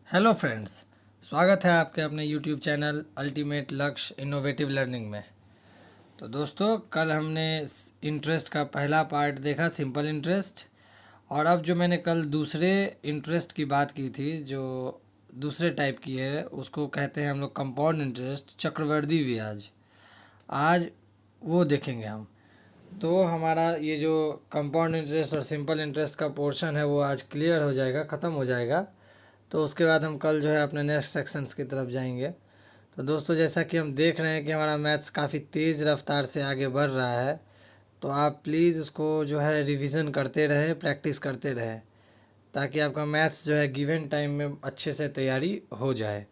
Hello friends, स्वागत है आपके अपने यूट्यूब चैनल अल्टीमेट लक्ष्य इनोवेटिव लर्निंग में। तो दोस्तों, कल हमने इंटरेस्ट का पहला पार्ट देखा, सिंपल इंटरेस्ट। और अब जो मैंने कल दूसरे इंटरेस्ट की बात की थी, जो दूसरे टाइप की है, उसको कहते हैं हम लोग कंपाउंड इंटरेस्ट, चक्रवृद्धि ब्याज। आज वो देखेंगे हम। तो हमारा ये जो कंपाउंड इंटरेस्ट और सिंपल इंटरेस्ट का पोर्शन है वो आज क्लियर हो जाएगा, ख़त्म हो जाएगा। तो उसके बाद हम कल जो है अपने नेक्स्ट सेक्शंस की तरफ जाएंगे। तो दोस्तों, जैसा कि हम देख रहे हैं कि हमारा मैथ्स काफ़ी तेज़ रफ्तार से आगे बढ़ रहा है, तो आप प्लीज़ उसको जो है रिवीजन करते रहें, प्रैक्टिस करते रहें, ताकि आपका मैथ्स जो है गिवन टाइम में अच्छे से तैयारी हो जाए।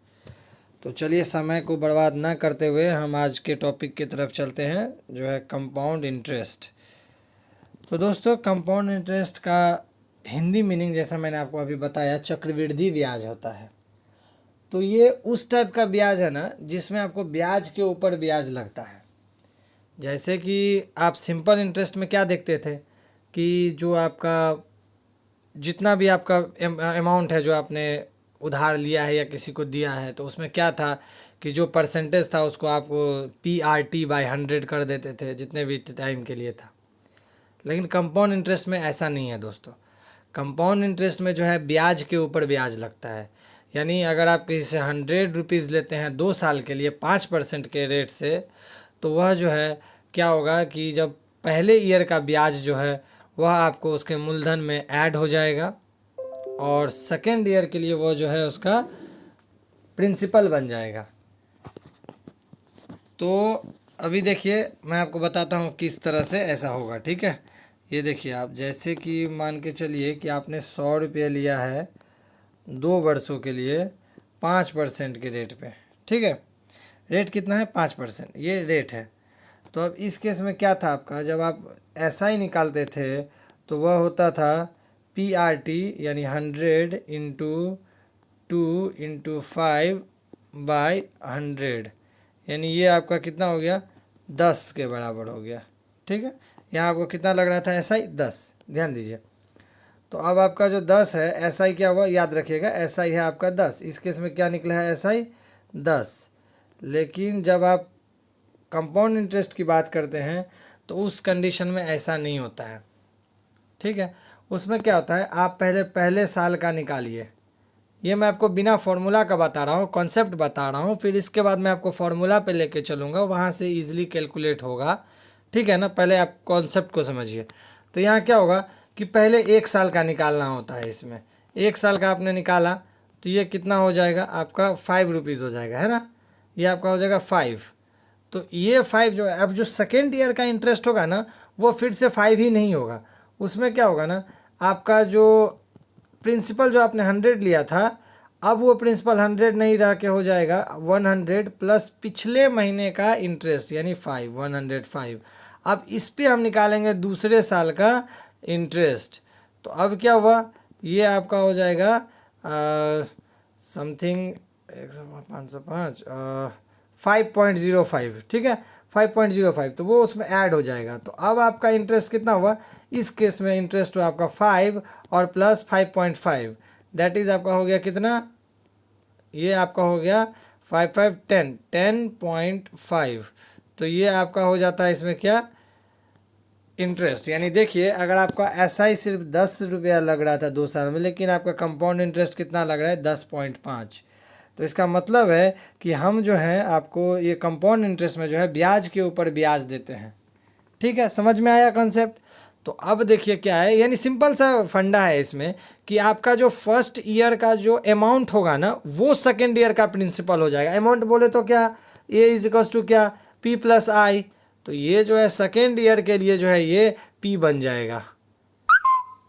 तो चलिए, समय को बर्बाद ना करते हुए हम आज के टॉपिक की तरफ चलते हैं, जो है कंपाउंड इंटरेस्ट। तो दोस्तों, कंपाउंड इंटरेस्ट का हिंदी मीनिंग जैसा मैंने आपको अभी बताया, चक्रवृद्धि ब्याज होता है। तो ये उस टाइप का ब्याज है ना, जिसमें आपको ब्याज के ऊपर ब्याज लगता है। जैसे कि आप सिंपल इंटरेस्ट में क्या देखते थे कि जो आपका जितना भी आपका अमाउंट है, जो आपने उधार लिया है या किसी को दिया है, तो उसमें क्या था कि जो परसेंटेज था उसको आपको PRT/100 कर देते थे, जितने भी टाइम के लिए था। लेकिन कंपाउंड इंटरेस्ट में ऐसा नहीं है दोस्तों। कंपाउंड इंटरेस्ट में जो है ब्याज के ऊपर ब्याज लगता है। यानी अगर आप किसी से 100 रुपीज़ लेते हैं 2 साल के लिए 5% के रेट से, तो वह जो है क्या होगा कि जब पहले ईयर का ब्याज जो है वह आपको उसके मूलधन में ऐड हो जाएगा, और सेकेंड ईयर के लिए वो जो है उसका प्रिंसिपल बन जाएगा। तो अभी देखिए, मैं आपको बताता हूँ किस तरह से ऐसा होगा, ठीक है। ये देखिए, आप जैसे कि मान के चलिए कि आपने 100 रुपये लिया है 2 वर्षों के लिए 5% के रेट पे, ठीक है। रेट कितना है? 5%, ये रेट है। तो अब इस केस में क्या था आपका, जब आप ऐसा ही निकालते थे तो वह होता था PRT, यानी 100 × 2 × 5/100, यानी ये आपका कितना हो गया? 10 के बराबर हो गया, ठीक है। यहाँ आपको कितना लग रहा था? SI 10, ध्यान दीजिए। तो अब आपका जो 10 है, SI क्या हुआ याद रखिएगा, SI है आपका 10। इस केस में क्या निकला है? SI 10। लेकिन जब आप कंपाउंड इंटरेस्ट की बात करते हैं तो उस कंडीशन में ऐसा नहीं होता है, ठीक है। उसमें क्या होता है, आप पहले साल का निकालिए। ये मैं आपको बिना फॉर्मूला का बता रहा हूँ, कॉन्सेप्ट बता रहा हूँ, फिर इसके बाद मैं आपको फॉर्मूला पे लेके चलूँगा, वहाँ से इजीली कैलकुलेट होगा, ठीक है ना। पहले आप कॉन्सेप्ट को समझिए। तो यहाँ क्या होगा कि पहले 1 साल का निकालना होता है। इसमें 1 साल का आपने निकाला तो ये कितना हो जाएगा आपका? 5 रुपीज़ हो जाएगा, है ना। ये आपका हो जाएगा 5। तो ये 5 जो है, अब जो सेकेंड ईयर का इंटरेस्ट होगा ना, वो फिर से 5 ही नहीं होगा। उसमें क्या होगा ना, आपका जो प्रिंसिपल जो आपने 100 लिया था, अब वो प्रिंसिपल 100 नहीं रह के हो जाएगा 100 प्लस पिछले महीने का इंटरेस्ट, यानी 105। अब इस पे हम निकालेंगे दूसरे साल का इंटरेस्ट। तो अब क्या हुआ, ये आपका हो जाएगा समथिंग 505 5.05, ठीक है। 5.05, तो वो उसमें ऐड हो जाएगा। तो अब आपका इंटरेस्ट कितना हुआ? इस केस में इंटरेस्ट हुआ आपका 5 और प्लस 5.5, दैट इज आपका हो गया कितना? ये आपका हो गया 5 5 10 10.5। तो ये आपका हो जाता है इसमें क्या? इंटरेस्ट। यानी देखिए, अगर आपका SI सिर्फ 10 रुपया लग रहा था 2 साल में, लेकिन आपका कंपाउंड इंटरेस्ट कितना लग रहा है? 10.5। तो इसका मतलब है कि हम जो है आपको ये कंपाउंड इंटरेस्ट में जो है ब्याज के ऊपर ब्याज देते हैं, ठीक है। समझ में आया कॉन्सेप्ट? तो अब देखिए क्या है, यानी सिंपल सा फंडा है इसमें कि आपका जो फर्स्ट ईयर का जो अमाउंट होगा ना, वो सेकेंड ईयर का प्रिंसिपल हो जाएगा। अमाउंट बोले तो क्या, A = क्या? P+I। तो ये जो है सेकेंड ईयर के लिए जो है ये P बन जाएगा।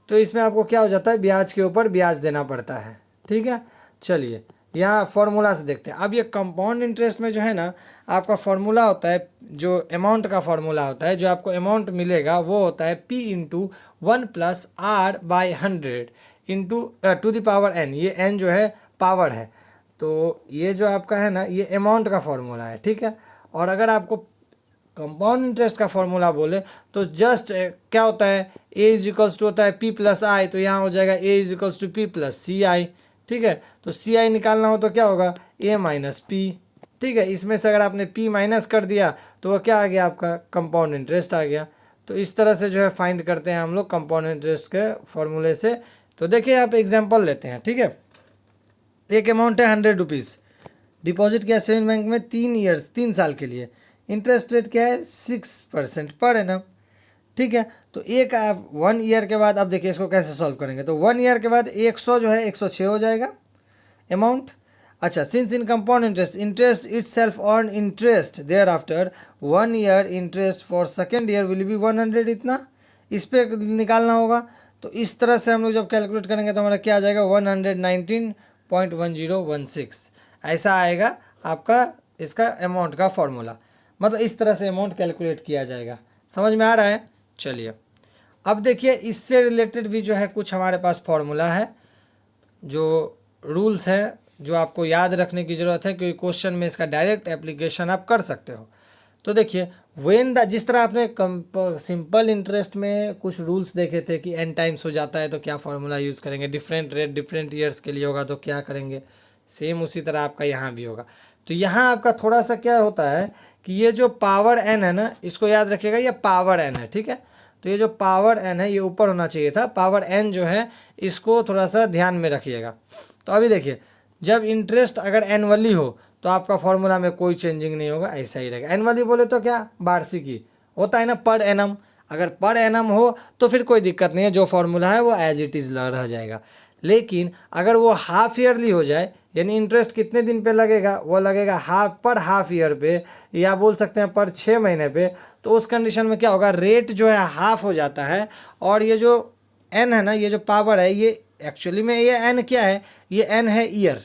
तो इसमें आपको क्या हो जाता है? ब्याज के ऊपर ब्याज देना पड़ता है, ठीक है। चलिए, यहाँ फॉर्मूला से देखते हैं। अब ये कंपाउंड इंटरेस्ट में जो है ना, आपका फॉर्मूला होता है, जो अमाउंट का फॉर्मूला होता है, जो आपको अमाउंट मिलेगा वो होता है P × 1+R/100 into two the power n। ये n जो है पावर है। तो ये जो आपका है ना, ये अमाउंट का फॉर्मूला है, ठीक है। और अगर आपको कंपाउंड इंटरेस्ट का फॉर्मूला बोले तो जस्ट क्या होता है? A = होता है P+I। तो यहाँ हो जाएगा A = P+CI, ठीक है। तो सी आई निकालना हो तो क्या होगा, ए माइनस पी, ठीक है। इसमें से अगर आपने पी माइनस कर दिया तो वह क्या आ गया, आपका कंपाउंड इंटरेस्ट आ गया। तो इस तरह से जो है फाइंड करते हैं हम लोग कंपाउंड इंटरेस्ट के फॉर्मूले से। तो देखिए यहाँ पे एग्जांपल लेते हैं, ठीक है। एक अमाउंट है 100 रुपीज़, डिपॉजिट किया सेविंग बैंक में 3 ईयर्स, 3 साल के लिए। इंटरेस्ट रेट क्या है, 6% पर एनम, ठीक है। तो एक आप 1 ईयर के बाद, अब देखिए इसको कैसे सॉल्व करेंगे। तो 1 ईयर के बाद 100 जो है 106 हो जाएगा अमाउंट। अच्छा, since in compound interest, interest itself earn interest thereafter 1 year, interest for second year will be 100, इतना इस पर निकालना होगा। तो इस तरह से हम लोग जब कैलकुलेट करेंगे तो हमारा क्या आ जाएगा, 119.1016, ऐसा आएगा आपका इसका अमाउंट का फॉर्मूला। मतलब इस तरह से अमाउंट कैलकुलेट किया जाएगा। समझ में आ रहा है। चलिए अब देखिए इससे रिलेटेड भी जो है कुछ हमारे पास फॉर्मूला है, जो रूल्स है, जो आपको याद रखने की ज़रूरत है, क्योंकि क्वेश्चन में इसका डायरेक्ट एप्लीकेशन आप कर सकते हो। तो देखिए वेन द, जिस तरह आपने सिंपल इंटरेस्ट में कुछ रूल्स देखे थे कि n टाइम्स हो जाता है तो क्या फॉर्मूला यूज़ करेंगे, डिफरेंट रेट डिफरेंट ईयर्स के लिए होगा तो क्या करेंगे, सेम उसी तरह आपका यहाँ भी होगा। तो यहाँ आपका थोड़ा सा क्या होता है कि ये जो पावर n है ना, इसको याद रखिएगा, ये पावर n है, ठीक है। तो ये जो पावर n है ये ऊपर होना चाहिए था, पावर n जो है इसको थोड़ा सा ध्यान में रखिएगा। तो अभी देखिए जब इंटरेस्ट अगर एनुअली हो तो आपका फॉर्मूला में कोई चेंजिंग नहीं होगा, ऐसा ही रहेगा। एनुअली बोले तो क्या, वार्षिकी होता है ना, पर एनम। अगर पर एनम हो तो फिर कोई दिक्कत नहीं है, जो फॉर्मूला है वो एज इट इज़ रह जाएगा। लेकिन अगर वो हाफ ईयरली हो जाए, यानी इंटरेस्ट कितने दिन पे लगेगा, वो लगेगा हाफ ईयर पे, या बोल सकते हैं पर 6 महीने पे। तो उस कंडीशन में क्या होगा, रेट जो है हाफ हो जाता है। और ये जो एन है ना, ये जो पावर है, ये एक्चुअली में ये एन क्या है, ये एन है ईयर,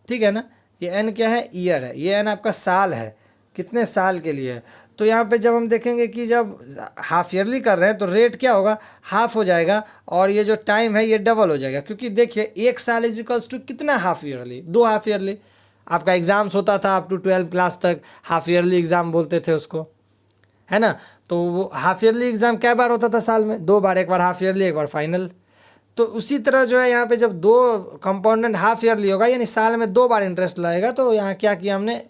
ठीक है ना। ये एन क्या है, ईयर है। ये एन आपका साल है, कितने साल के लिए है। तो यहाँ पे जब हम देखेंगे कि जब हाफ ईयरली कर रहे हैं तो रेट क्या होगा, हाफ हो जाएगा, और ये जो टाइम है ये डबल हो जाएगा। क्योंकि देखिए 1 साल इज इक्वल्स टू कितना, हाफ ईयरली, 2 हाफ ईयरली। आपका एग्जाम्स होता था अप टू 12 क्लास तक, हाफ ईयरली एग्जाम बोलते थे उसको, है ना। तो वो हाफ ईयरली एग्जाम क्या बार होता था साल में, 2 बार, एक बार हाफ ईयरली, एक बार फाइनल। तो उसी तरह जो है यहाँ पे जब 2 कंपाउंडेंट हाफ ईयरली होगा, यानी साल में 2 बार इंटरेस्ट लगेगा, तो यहाँ क्या किया हमने,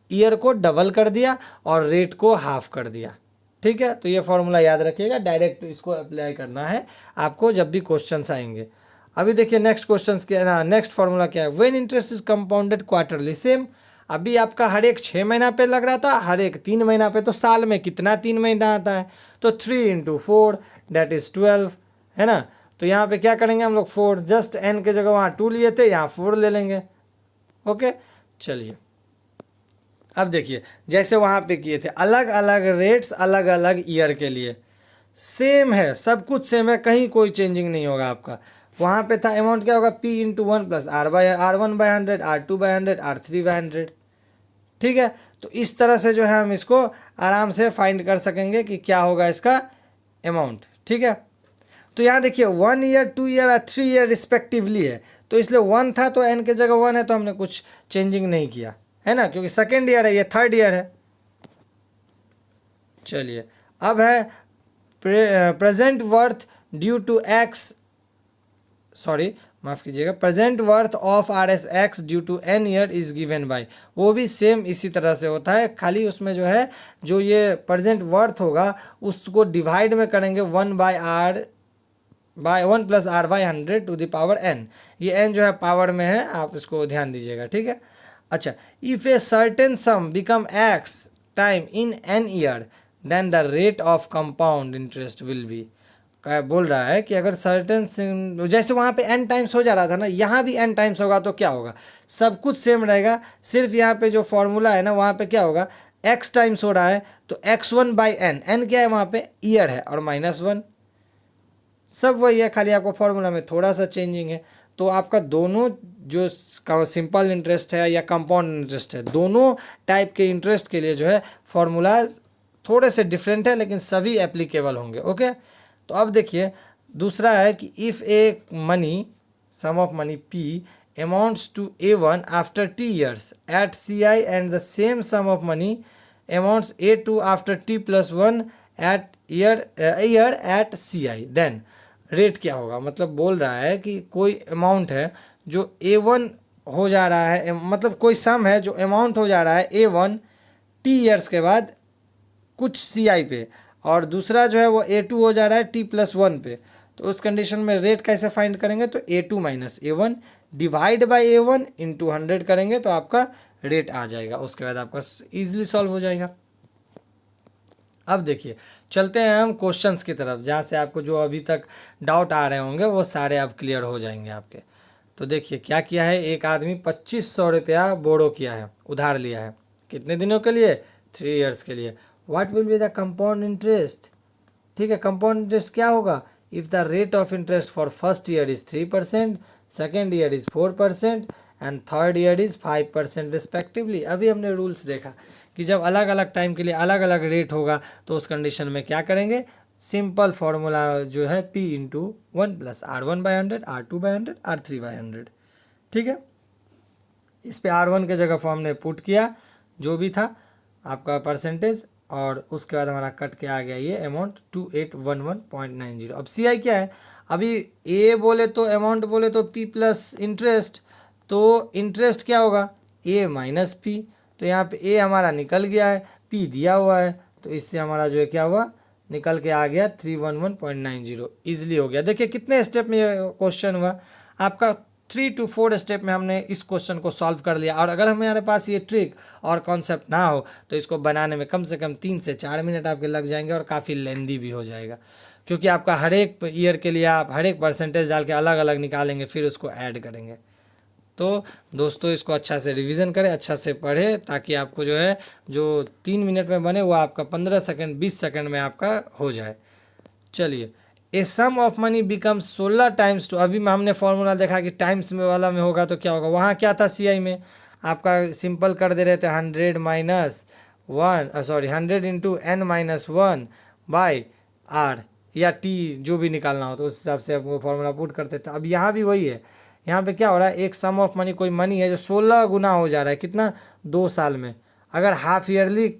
ईयर को डबल कर दिया और रेट को हाफ कर दिया, ठीक है। तो ये फॉर्मूला याद रखिएगा, डायरेक्ट इसको अप्लाई करना है आपको जब भी क्वेश्चंस आएंगे। अभी देखिए नेक्स्ट क्वेश्चन क्या, नेक्स्ट फॉर्मूला क्या है, when interest is compounded quarterly, same. अभी आपका हर एक 6 महीना पे लग रहा था, हर एक 3 महीना पे। तो साल में कितना 3 महीना आता है, तो 3 × 4 दैट इज 12, है ना। तो यहाँ पे क्या करेंगे हम लोग, 4, जस्ट n के जगह वहाँ 2 लिए थे, यहाँ 4 ले लेंगे। ओके, चलिए अब देखिए जैसे वहाँ पे किए थे, अलग अलग रेट्स अलग अलग ईयर के लिए, सेम है, सब कुछ सेम है, कहीं कोई चेंजिंग नहीं होगा आपका। वहाँ पे था अमाउंट क्या होगा, P × 1 + R1/100, R2/100, R3/100, ठीक है। तो इस तरह से जो है हम इसको आराम से फाइंड कर सकेंगे कि क्या होगा इसका अमाउंट, ठीक है। तो यहाँ देखिए 1 ईयर, 2 ईयर और 3 ईयर रिस्पेक्टिवली है, तो इसलिए 1 था तो n के जगह 1 है, तो हमने कुछ चेंजिंग नहीं किया, है ना, क्योंकि सेकेंड ईयर है, ये थर्ड ईयर है। चलिए अब है present worth due to x, sorry माफ़ कीजिएगा, present worth of RS(x) due to n year is given by, वो भी सेम इसी तरह से होता है, खाली उसमें जो है जो ये प्रेजेंट वर्थ होगा उसको डिवाइड में करेंगे 1 + R/100 to the power n। ये n जो है पावर में है, आप इसको ध्यान दीजिएगा, ठीक है। अच्छा, if a certain sum become x time in n year then the rate of compound interest will be, क्या बोल रहा है कि अगर सर्टेन, जैसे वहाँ पे n टाइम्स हो जा रहा था ना, यहाँ भी n टाइम्स होगा तो क्या होगा, सब कुछ सेम रहेगा। सिर्फ यहाँ पे जो फॉर्मूला है ना, वहाँ पे क्या होगा, x टाइम्स हो रहा है तो x1/n, n क्या है वहाँ पे, ईयर है, और -1, सब वही है, खाली आपको फॉर्मूला में थोड़ा सा चेंजिंग है। तो आपका दोनों जो सिंपल इंटरेस्ट है या कंपाउंड इंटरेस्ट है, दोनों टाइप के इंटरेस्ट के लिए जो है फॉर्मूला थोड़े से डिफरेंट है, लेकिन सभी एप्लीकेबल होंगे। ओके, तो अब देखिए दूसरा है कि if a money, sum of money P amounts to A1 after T years at CI and the same sum of money amounts A2 after T + 1 at year at CI, then rate क्या होगा, मतलब बोल रहा है कि कोई amount है जो A1 हो जा रहा है, मतलब कोई सम है जो अमाउंट हो जा रहा है A1 T ईयर्स के बाद कुछ CI पे, और दूसरा जो है वो A2 हो जा रहा है T+1 पे। तो उस कंडीशन में रेट कैसे फाइंड करेंगे, तो A2 minus A1 divide by A1 into 100 करेंगे तो आपका रेट आ जाएगा। उसके बाद आपका ईजिली सॉल्व हो जाएगा। अब देखिए चलते हैं हम क्वेश्चंस की तरफ, जहाँ से आपको जो अभी तक डाउट आ रहे होंगे वो सारे अब क्लियर हो जाएंगे आपके। तो देखिए क्या किया है, एक आदमी 2500 रुपया बोरो किया है, उधार लिया है, कितने दिनों के लिए, 3 ईयर्स के लिए। What will be the compound interest, ठीक है, कंपाउंड इंटरेस्ट क्या होगा, if the rate of interest for first year is 3%, second year is 4% and third year is 5% respectively. अभी हमने रूल्स देखा कि जब अलग अलग टाइम के लिए अलग अलग रेट होगा तो उस कंडीशन में क्या करेंगे, सिंपल फॉर्मूला जो है P into 1 plus R1/100, R2/100, R3/100, ठीक है। इस पे R1 के जगह फॉर्म ने पुट किया जो भी था आपका परसेंटेज, और उसके बाद हमारा कट के आ गया ये अमाउंट 2811.90। अब CI क्या है, अभी A बोले तो अमाउंट बोले तो P प्लस इंटरेस्ट, तो इंटरेस्ट क्या होगा A माइनस P, तो यहाँ पे A हमारा निकल गया है, P दिया हुआ है, तो इससे हमारा जो है क्या हुआ, निकल के आ गया 311.90। ईजिली हो गया। देखिए कितने स्टेप में ये क्वेश्चन हुआ आपका, 3 to 4 स्टेप में हमने इस क्वेश्चन को सॉल्व कर लिया। और अगर हमारे पास ये ट्रिक और कॉन्सेप्ट ना हो तो इसको बनाने में कम से कम 3 से 4 मिनट आपके लग जाएंगे, और काफ़ी लेंदी भी हो जाएगा, क्योंकि आपका हर एक ईयर के लिए आप हर एक परसेंटेज डाल के अलग अलग निकालेंगे, फिर उसको ऐड करेंगे। तो दोस्तों इसको अच्छा से रिवीजन करें, अच्छा से पढ़ें, ताकि आपको जो है जो 3 मिनट में बने वो आपका 15 सेकंड 20 सेकंड में आपका हो जाए। चलिए, a sum of money become 16 times two, अभी में हमने फॉर्मूला देखा कि टाइम्स में वाला में होगा तो क्या होगा, वहाँ क्या था CI में आपका सिंपल कर दे रहे थे 100 minus 1, sorry 100 into N-1 by R या T, जो भी निकालना हो तो उस हिसाब से आपको फॉर्मूला पुट करते थे। अब यहाँ भी वही है, यहाँ पे क्या हो रहा है, एक सम ऑफ मनी कोई मनी है जो 16 गुना हो जा रहा है, कितना, 2 साल में। अगर हाफ ईयरली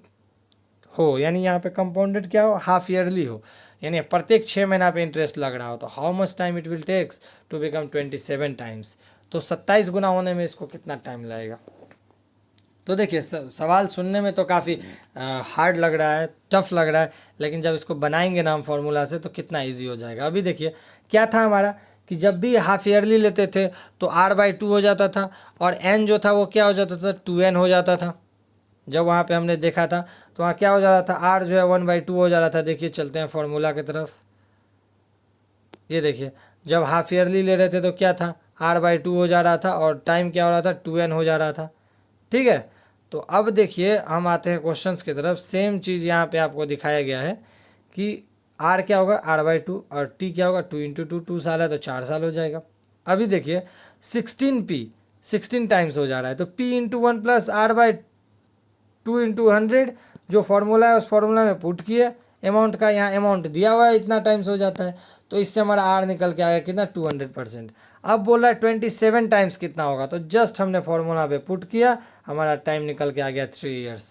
हो, यानी यहाँ पे कंपाउंडेड क्या हो, हाफ ईयरली हो, यानी प्रत्येक 6 महीना पे इंटरेस्ट लग रहा हो, तो how much time it will takes to become 27 times, तो 27 गुना होने में इसको कितना टाइम लगेगा। तो देखिए सवाल सुनने में तो काफ़ी हार्ड लग रहा है, टफ लग रहा है, लेकिन जब इसको बनाएंगे ना हम फॉर्मूला से तो कितना इजी हो जाएगा। अभी देखिए क्या था हमारा कि जब भी हाफ ईयरली लेते थे तो R/2 हो जाता था, और N जो था वो क्या हो जाता था, 2N हो जाता था। जब वहाँ पे हमने देखा था तो वहाँ क्या हो जा रहा था, R जो है 1/2 हो जा रहा था। देखिए चलते हैं फॉर्मूला की तरफ, ये देखिए जब हाफ ईयरली ले रहे थे तो क्या था, R/2 हो जा रहा था, और टाइम क्या हो रहा था, 2N हो जा रहा था, ठीक है। तो अब देखिए हम आते हैं क्वेश्चंस की तरफ, सेम चीज़ यहाँ पे आपको दिखाया गया है कि R क्या होगा, R/2, और T क्या होगा, 2 इंटू 2, 2 साल है तो 4 साल हो जाएगा। अभी देखिए 16P 16 टाइम्स हो जा रहा है, तो P into 1 plus R/2 into 100 जो फॉर्मूला है उस फॉर्मूला में पुट किए, अमाउंट का यहाँ अमाउंट दिया हुआ है, इतना टाइम्स हो जाता है, तो इससे हमारा R निकल के आएगा कितना, 200%। अब बोल रहा है 27 टाइम्स कितना होगा, तो जस्ट हमने फॉर्मूला पे पुट किया, हमारा टाइम निकल के आ गया 3 ईयर्स।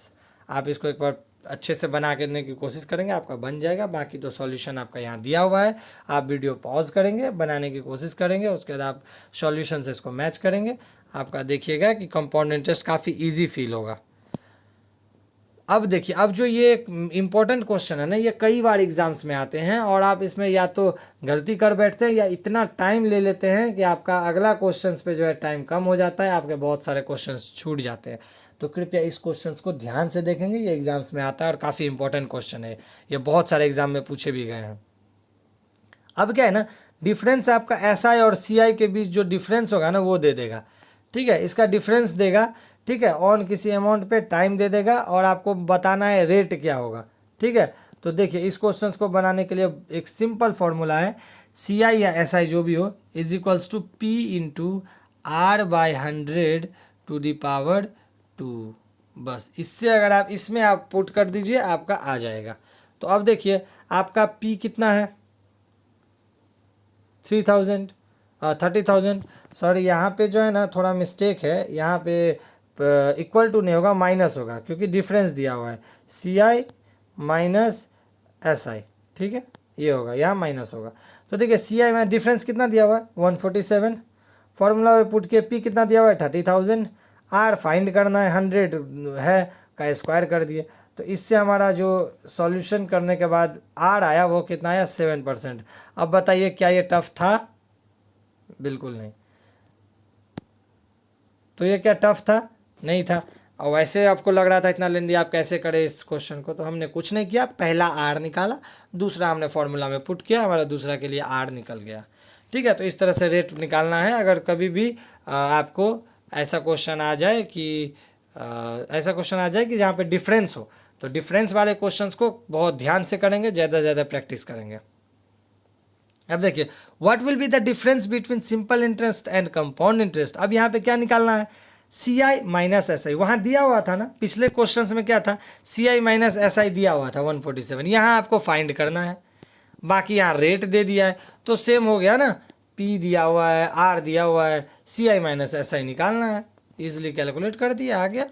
आप इसको एक बार अच्छे से बना के देने की कोशिश करेंगे, आपका बन जाएगा। बाकी तो सॉल्यूशन आपका यहाँ दिया हुआ है, आप वीडियो पॉज करेंगे, बनाने की कोशिश करेंगे, उसके बाद आप सॉल्यूशन से इसको मैच करेंगे, आपका देखिएगा कि कंपाउंड इंटरेस्ट काफ़ी ईजी फील होगा। अब देखिए, अब जो ये इम्पोर्टेंट क्वेश्चन है ना, ये कई बार एग्जाम्स में आते हैं, और आप इसमें या तो गलती कर बैठते हैं या इतना टाइम ले लेते हैं कि आपका अगला क्वेश्चंस पे जो है टाइम कम हो जाता है, आपके बहुत सारे क्वेश्चंस छूट जाते हैं। तो कृपया इस क्वेश्चंस को ध्यान से देखेंगे, ये एग्जाम्स में आता है और काफ़ी इंपॉर्टेंट क्वेश्चन है, ये बहुत सारे एग्जाम में पूछे भी गए हैं। अब क्या है ना, डिफरेंस आपका SI और CI के बीच जो डिफरेंस होगा ना वो दे देगा, ठीक है, इसका डिफरेंस देगा, ठीक है, ऑन किसी अमाउंट पे टाइम दे देगा, और आपको बताना है रेट क्या होगा, ठीक है। तो देखिए इस क्वेश्चन को बनाने के लिए एक सिंपल फॉर्मूला है, CI या SI जो भी हो is equals to P into R/100 to the power 2, बस इससे अगर आप इसमें आप पुट कर दीजिए आपका आ जाएगा। तो अब देखिए आपका P कितना है, 30,000 सॉरी, यहाँ पे जो है ना थोड़ा मिस्टेक है, यहाँ पे इक्वल टू नहीं होगा, माइनस होगा, क्योंकि डिफरेंस दिया हुआ है CI माइनस SI, ठीक है, ये होगा, यहाँ माइनस होगा। तो देखिए सी आई में डिफरेंस कितना दिया हुआ है 147, फॉर्मूला में पुट के पी कितना दिया हुआ है 30,000, आर फाइंड करना है 100 है का स्क्वायर कर दिए। तो इससे हमारा जो सॉल्यूशन करने के बाद आर आया वो कितना आया 7%। अब बताइए क्या ये टफ था? बिल्कुल नहीं। तो ये क्या टफ था? नहीं था। और वैसे आपको लग रहा था इतना लेंदी आप कैसे करें इस क्वेश्चन को, तो हमने कुछ नहीं किया, पहला आर निकाला, दूसरा हमने फॉर्मूला में पुट किया, हमारा दूसरा के लिए आर निकल गया। ठीक है, तो इस तरह से रेट निकालना है। अगर कभी भी आपको ऐसा क्वेश्चन आ जाए कि जहाँ पे डिफरेंस हो, तो डिफरेंस वाले क्वेश्चंस को बहुत ध्यान से करेंगे, ज़्यादा ज़्यादा प्रैक्टिस करेंगे। अब देखिए what will be the difference between simple interest and compound interest. अब यहाँ पे क्या निकालना है? सी आई माइनस एस आई। वहाँ दिया हुआ था ना, पिछले क्वेश्चंस में क्या था? सी आई माइनस एस आई दिया हुआ था 147, यहाँ आपको फाइंड करना है। बाकी यहाँ रेट दे दिया है तो सेम हो गया ना, पी दिया हुआ है, आर दिया हुआ है, सी आई माइनस एस आई निकालना है, इजिली कैलकुलेट कर दिया, आ गया।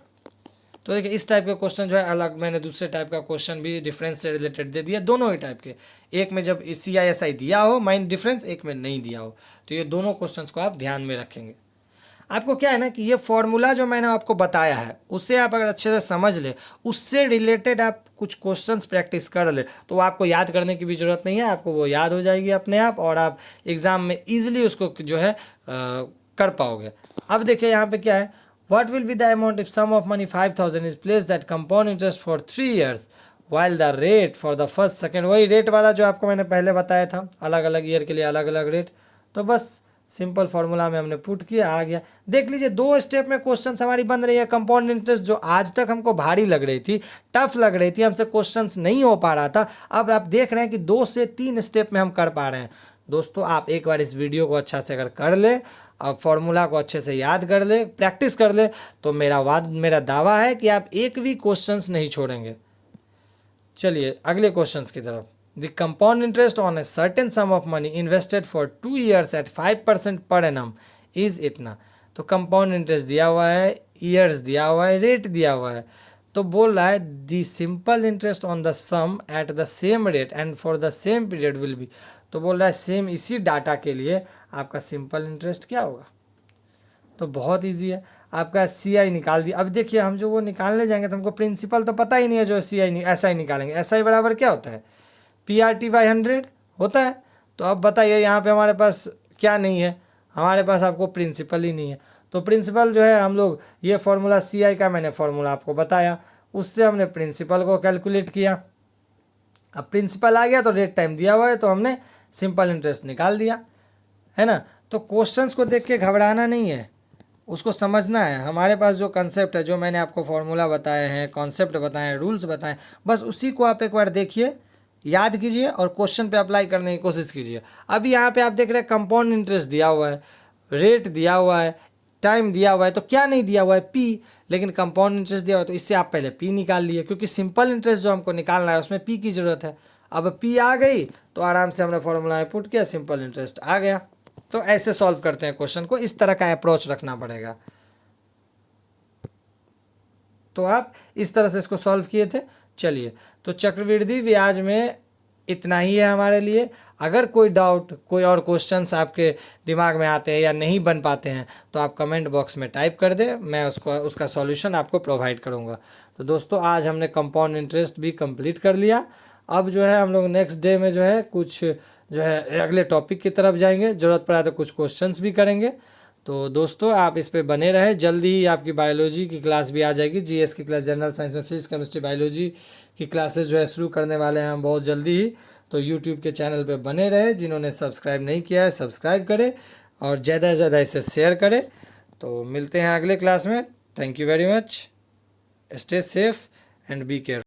तो देखिए इस टाइप के क्वेश्चन जो है अलग, मैंने दूसरे टाइप का क्वेश्चन भी डिफरेंस से रिलेटेड दे दिया, दोनों ही टाइप के। एक में जब सी आई एस आई दिया हो माइंड डिफरेंस, एक में नहीं दिया हो, तो ये दोनों क्वेश्चंस को आप ध्यान में रखेंगे। आपको क्या है ना कि ये फॉर्मूला जो मैंने आपको बताया है उससे आप अगर अच्छे से समझ ले, उससे रिलेटेड आप कुछ क्वेश्चंस प्रैक्टिस कर ले, तो आपको याद करने की भी ज़रूरत नहीं है, आपको वो याद हो जाएगी अपने आप, और आप एग्ज़ाम में ईजिली उसको जो है कर पाओगे। अब देखिए यहाँ पे क्या है, What will be the amount if sum of money 5,000 is placed at compound interest for 3 years while the rate for the first second, वही रेट वाला जो आपको मैंने पहले बताया था, अलग अलग ईयर के लिए अलग अलग रेट। तो बस सिंपल फार्मूला में हमने पुट किया, आ गया। देख लीजिए 2 स्टेप में क्वेश्चन हमारी बन रही है। कंपाउंड इंटरेस्ट जो आज तक हमको भारी लग रही थी, टफ लग रही थी, हमसे क्वेश्चन नहीं हो पा रहा था, अब आप देख रहे हैं कि 2 से 3 स्टेप में हम कर पा रहे हैं। दोस्तों आप एक बार इस वीडियो को अच्छा से अगर कर ले, आप फॉर्मूला को अच्छे से याद कर ले, प्रैक्टिस कर ले, तो मेरा दावा है कि आप एक भी क्वेश्चंस नहीं छोड़ेंगे। चलिए अगले क्वेश्चंस की तरफ। The compound interest on a certain sum of money invested for 2 years at 5% per annum is इतना। तो कंपाउंड इंटरेस्ट दिया हुआ है, ईयर्स दिया हुआ है, रेट दिया हुआ है, तो बोल रहा है the simple interest on the sum at the same rate and for the same period will be. तो बोल रहा है सेम इसी डाटा के लिए आपका सिंपल इंटरेस्ट क्या होगा। तो बहुत इजी है, आपका सी आई निकाल दिया। अब देखिए हम जो वो निकालने जाएंगे तो हमको प्रिंसिपल तो पता ही नहीं है, जो सी आई एस आई निकालेंगे, एस आई बराबर क्या होता है? पी आर टी बाई 100 होता है। तो अब बताइए यहाँ पे हमारे पास क्या नहीं है? हमारे पास आपको प्रिंसिपल ही नहीं है। तो प्रिंसिपल जो है हम लोग, ये फॉर्मूला सी आई का मैंने फॉर्मूला आपको बताया, उससे हमने प्रिंसिपल को कैलकुलेट किया। अब प्रिंसिपल आ गया तो रेट टाइम दिया हुआ है, तो हमने सिंपल इंटरेस्ट निकाल दिया, है ना। तो क्वेश्चंस को देख के घबराना नहीं है, उसको समझना है। हमारे पास जो कंसेप्ट है, जो मैंने आपको फॉर्मूला बताए हैं, कॉन्सेप्ट बताए हैं, रूल्स बताए, बस उसी को आप एक बार देखिए, याद कीजिए और क्वेश्चन पे अप्लाई करने की कोशिश कीजिए। अब यहाँ पे आप देख रहे हैं कंपाउंड इंटरेस्ट दिया हुआ है, रेट दिया हुआ है, टाइम दिया हुआ है, तो क्या नहीं दिया हुआ है? पी। लेकिन कंपाउंड इंटरेस्ट दिया हुआ है तो इससे आप पहले पी निकाल लिए, क्योंकि सिंपल इंटरेस्ट जो हमको निकालना है उसमें पी की ज़रूरत है। अब पी आ गई तो आराम से हमने फॉर्मूला में पुट किया, सिंपल इंटरेस्ट आ गया। तो ऐसे सॉल्व करते हैं क्वेश्चन को, इस तरह का अप्रोच रखना पड़ेगा। तो आप इस तरह से इसको सॉल्व किए थे। चलिए, तो चक्रवृद्धि ब्याज में इतना ही है हमारे लिए। अगर कोई डाउट, कोई और क्वेश्चंस आपके दिमाग में आते हैं या नहीं बन पाते हैं, तो आप कमेंट बॉक्स में टाइप कर दें, मैं उसका सॉल्यूशन आपको प्रोवाइड करूंगा। तो दोस्तों आज हमने कंपाउंड इंटरेस्ट भी कंप्लीट कर लिया। अब जो है हम लोग नेक्स्ट डे में जो है कुछ जो है अगले टॉपिक की तरफ जाएंगे, ज़रूरत पड़ा तो कुछ क्वेश्चंस भी करेंगे। तो दोस्तों आप इस पे बने रहें, जल्दी ही आपकी बायोलॉजी की क्लास भी आ जाएगी, जीएस की क्लास, जनरल साइंस में फिजिक्स केमिस्ट्री बायोलॉजी की क्लासेस जो है शुरू करने वाले हैं हम बहुत जल्दी ही। तो यूट्यूब के चैनल पे बने रहे, जिन्होंने सब्सक्राइब नहीं किया है सब्सक्राइब करें और ज़्यादा से ज़्यादा इसे शेयर करें। तो मिलते हैं अगले क्लास में। Thank you very much, stay safe and be careful.